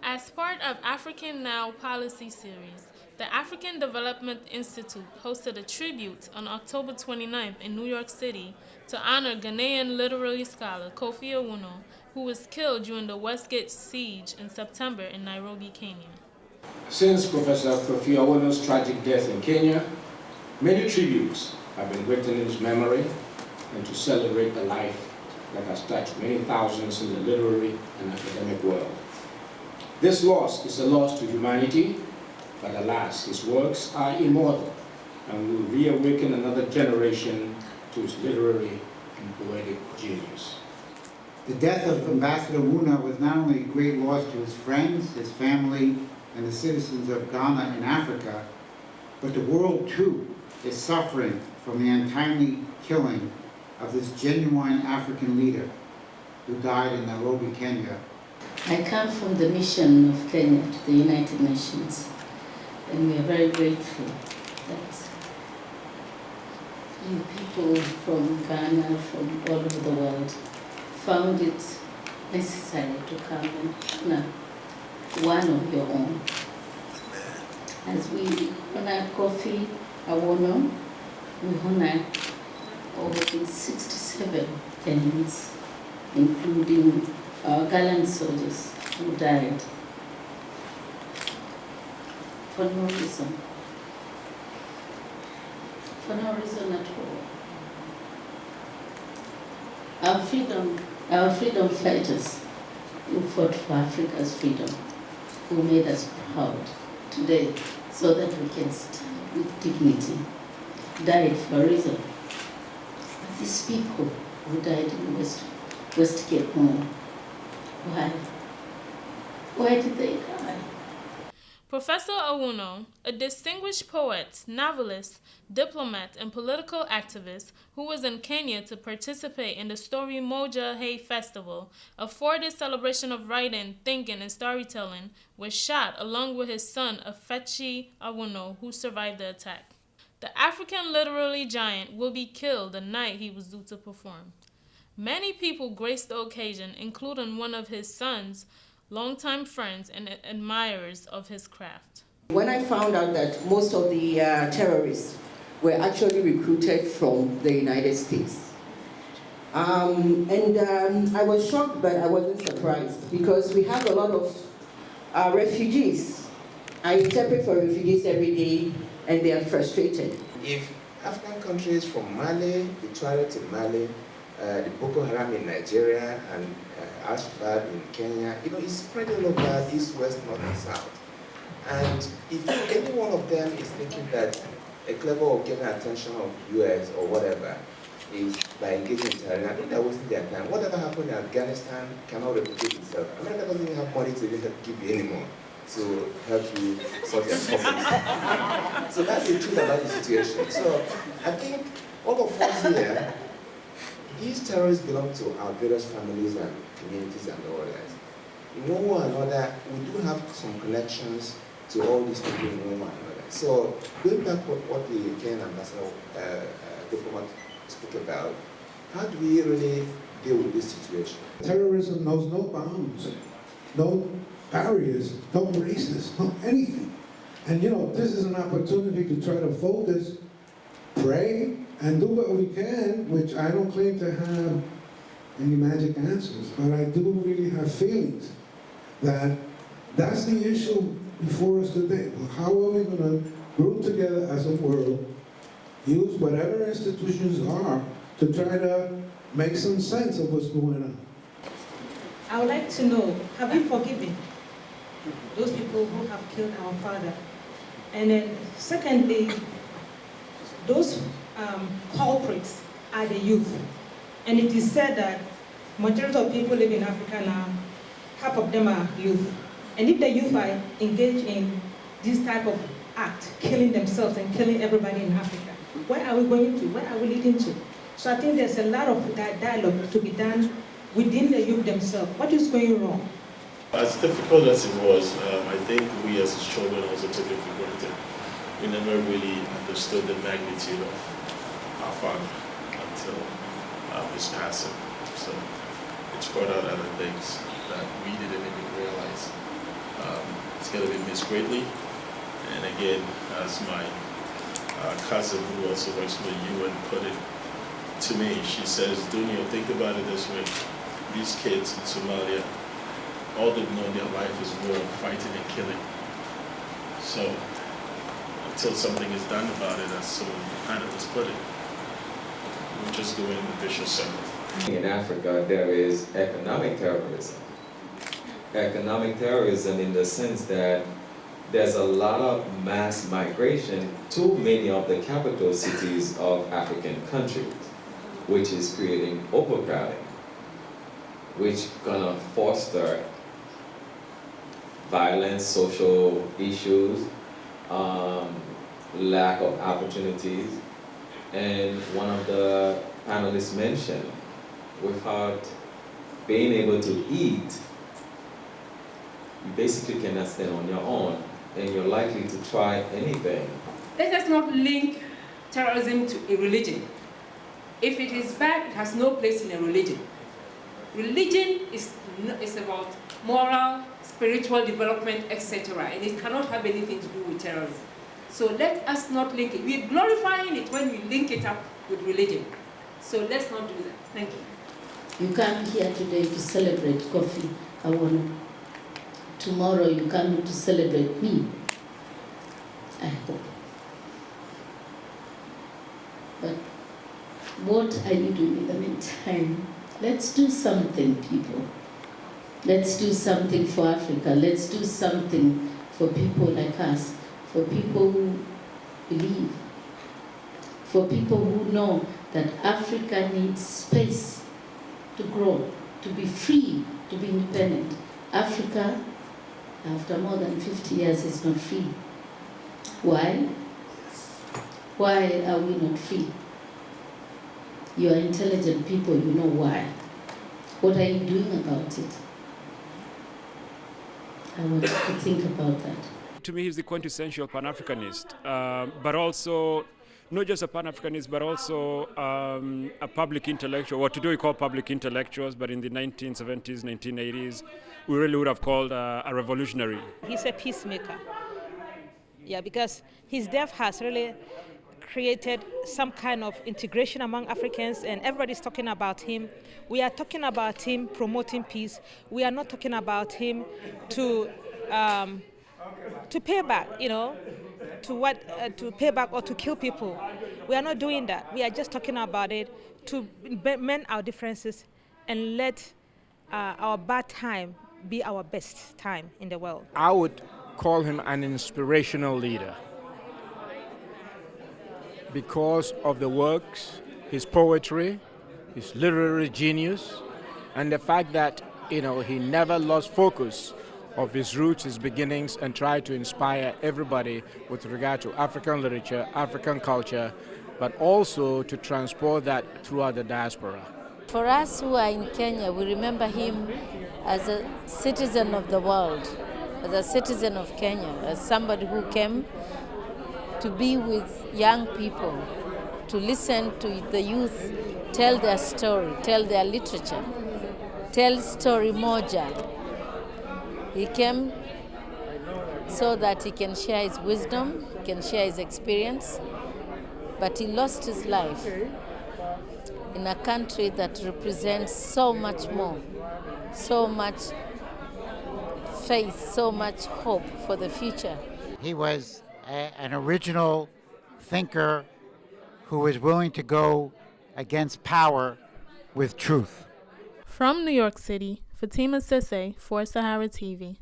As part of African Now policy series, the African Development Institute hosted a tribute on October 29th in New York City to honor Ghanaian literary scholar Kofi Awoonor, who was killed during the Westgate siege in September in Nairobi, Kenya. Since Professor Kofi Awoonor's tragic death in Kenya, many tributes have been written in his memory and to celebrate the life that has touched many thousands in the literary and academic world. This loss is a loss to humanity, but alas, his works are immortal and will reawaken another generation to his literary and poetic genius. The death of Ambassador Awoonor was not only a great loss to his friends, his family, and the citizens of Ghana and Africa, but the world too is suffering from the untimely killing of this genuine African leader who died in Nairobi, Kenya. I come from the mission of Kenya to the United Nations, and we are very grateful that you people from Ghana, from all over the world, found it necessary to come and honor one of your own. As we honor Kofi Awoonor, we honor over 67 Kenyans, including our gallant soldiers who died for no reason. For no reason at all. Our freedom fighters who fought for Africa's freedom, who made us proud today so that we can stand with dignity, died for a reason. But these people who died in Westgate Mall, why? Why did they die? Professor Awoonor, a distinguished poet, novelist, diplomat, and political activist who was in Kenya to participate in the Story Moja Hay Festival, a 4-day celebration of writing, thinking, and storytelling, was shot along with his son AFETSI Awoonor, who survived the attack. The African literary giant will be killed the night he was due to perform. Many people graced the occasion, including one of his sons, longtime friends and admirers of his craft. When I found out that most of the terrorists were actually recruited from the United States, I was shocked, but I wasn't surprised because we have a lot of refugees. I interpret for refugees every day, and they are frustrated. If African countries from Mali, the Tuareg in Mali, the Boko Haram in Nigeria, and Shabaab in Kenya, it's spread all over east, west, north, and south. And if any one of them is thinking that a clever way of getting attention of US or whatever is by engaging in terrorism, I think they're wasting their time. Whatever happened in Afghanistan cannot replicate itself. America doesn't even have money to even give you anymore to help you sort your problems. So that's the truth about the situation. So I think all of us here, these terrorists belong to our various families and communities and all that. In one way or another, we do have some connections to all these people in one way or another. So going back to what the Kenyan ambassador diplomat spoke about, how do we really deal with this situation? Terrorism knows no bounds, no barriers, no races, no anything. And this is an opportunity to try to focus, pray, and do what we can, which I don't claim to have any magic answers, but I do really have feelings that that's the issue before us today. Well, how are we going to group together as a world, use whatever institutions are to try to make some sense of what's going on? I would like to know, have you forgiven those people who have killed our father? And then secondly, those culprits are the youth. And it is said that majority of people live in Africa now, half of them are youth. And if the youth are engaged in this type of act, killing themselves and killing everybody in Africa, where are we going to? Where are we leading to? So I think there's a lot of dialogue to be done within the youth themselves. What is going wrong? As difficult as it was, I think we as his children also took it for granted. We never really understood the magnitude of our father until his passing. So it's brought out other things that we didn't even realize. It's going to be missed greatly. And again, as my cousin who also works for the UN put it to me, she says, Dunya, think about it this way. These kids in Somalia, all they've known their life is war, fighting and killing. So until something is done about it, as someone kind of has put it, we're just going in the vicious circle. In Africa, there is economic terrorism. Economic terrorism in the sense that there's a lot of mass migration to many of the capital cities of African countries, which is creating overcrowding, which gonna foster violence, social issues, lack of opportunities. And one of the panelists mentioned, without being able to eat, you basically cannot stand on your own, and you're likely to try anything. Let us not link terrorism to a religion. If it is bad, it has no place in a religion. Religion is about moral, spiritual development, etc., and it cannot have anything to do with terrorism. So let us not link it. We're glorifying it when we link it up with religion. So let's not do that. Thank you. You come here today to celebrate Kofi Awoonor. Tomorrow you come to celebrate me, I hope. But what are you doing in the meantime? Let's do something, people. Let's do something for Africa. Let's do something for people like us, for people who believe, for people who know that Africa needs space to grow, to be free, to be independent. Africa, after more than 50 years, is not free. Why? Why are we not free? You are intelligent people, you know why. What are you doing about it? I want you to think about that. To me, he's the quintessential Pan-Africanist, but also not just a Pan-Africanist, but also a public intellectual. What today we call public intellectuals, but in the 1970s, 1980s, we really would have called a revolutionary. He's a peacemaker. Yeah, because his death has really created some kind of integration among Africans, and everybody's talking about him. We are talking about him promoting peace. We are not talking about him to pay back, to pay back or to kill people. We are not doing that. We are just talking about it to mend our differences and let our bad time be our best time in the world. I would call him an inspirational leader because of the works, his poetry, his literary genius, and the fact that he never lost focus of his roots, his beginnings, and tried to inspire everybody with regard to African literature, African culture, but also to transport that throughout the diaspora. For us who are in Kenya, we remember him as a citizen of the world, as a citizen of Kenya, as somebody who came to be with young people, to listen to the youth tell their story, tell their literature, tell story moja. He came so that he can share his wisdom, he can share his experience, but he lost his life in a country that represents so much more, so much faith, so much hope for the future. He was an original thinker who was willing to go against power with truth. From New York City, Fatima Sisse for Sahara TV.